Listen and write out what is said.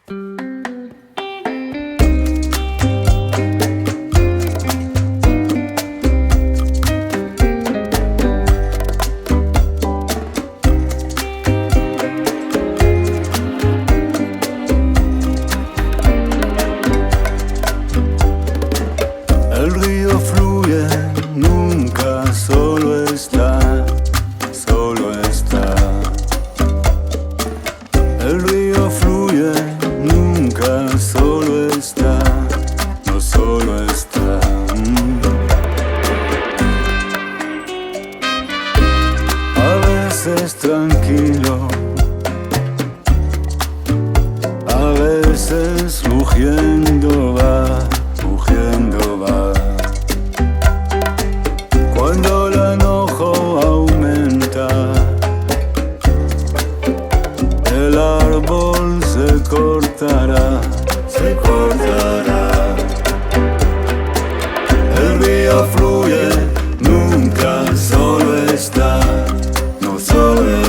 El río fluye, nunca solo está, solo está. El río fluye, nunca solo está, no solo está. A veces tranquilo, a veces rugiendo va, rugiendo va. Cuando el enojo aumenta, el árbol se cortará, se cortará.